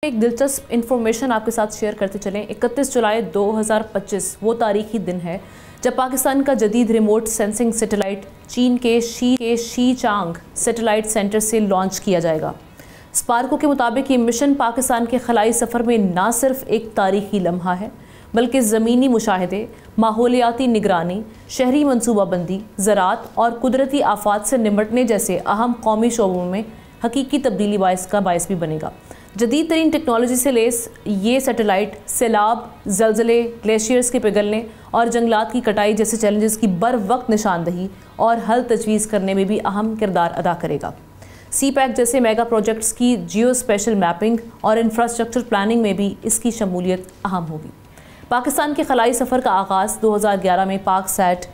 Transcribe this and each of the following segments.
एक दिलचस्प इंफॉर्मेशन आपके साथ शेयर करते चलें। 31 जुलाई 2025 वो तारीखी दिन है जब पाकिस्तान का जदीद रिमोट सेंसिंग सैटेलाइट चीन के शीचांग सैटेलाइट सेंटर से लॉन्च किया जाएगा। स्पार्को के मुताबिक ये मिशन पाकिस्तान के खलाई सफ़र में न सिर्फ एक तारीखी लम्हा है बल्कि ज़मीनी मुशाहिदे, माहौलियाती निगरानी, शहरी मनसूबाबंदी, ज़राअत और कुदरती आफात से निपटने जैसे अहम कौमी शोबों में हकीकी तब्दीली का बायस भी बनेगा। जदीद तरीन टेक्नोलॉजी से लेस ये सैटेलाइट सैलाब, ज़लज़ले, ग्लेशियर्स के पिघलने और जंगलात की कटाई जैसे चैलेंजेस की बर वक्त निशानदही और हल तजवीज़ करने में भी अहम किरदार अदा करेगा। CPAC जैसे मेगा प्रोजेक्ट्स की जियो स्पेशल मैपिंग और इंफ्रास्ट्रक्चर प्लानिंग में भी इसकी शमूलियत अहम होगी। पाकिस्तान के खलाई सफ़र का आगाज़ 2011 में पाकसैट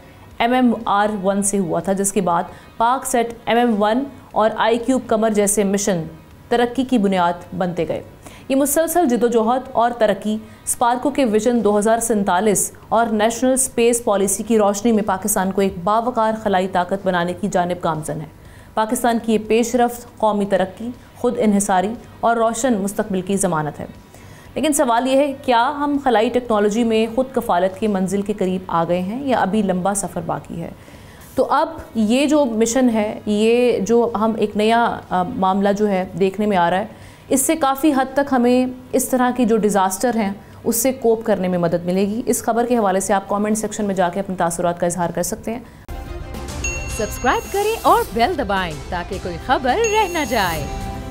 MMR-1 से हुआ था, जिसके बाद पाकसैट MM-1 और iCube कमर जैसे मिशन तरक्की की बुनियाद बनते गए। ये मुसलसल जिद्दोजहद और तरक्की स्पार्को के विजन 2047 और नेशनल स्पेस पॉलिसी की रोशनी में पाकिस्तान को एक बावकार खलाई ताकत बनाने की जानिब गामज़न है। पाकिस्तान की ये पेशरफ्त कौमी तरक्की, खुद इन्हिसारी और रोशन मुस्तकबिल की ज़मानत है। लेकिन सवाल यह है, क्या हम खलाई टेक्नोलॉजी में ख़ुद कफ़ालत की मंजिल के करीब आ गए हैं या अभी लंबा सफ़र बाकी है? तो अब ये जो मिशन है, ये जो हम एक नया मामला जो है देखने में आ रहा है, इससे काफ़ी हद तक हमें इस तरह की जो डिज़ास्टर हैं उससे कोप करने में मदद मिलेगी। इस खबर के हवाले से आप कमेंट सेक्शन में जाके अपने तासुरात का इजहार कर सकते हैं। सब्सक्राइब करें और बेल दबाएं ताकि कोई खबर रह न जाए।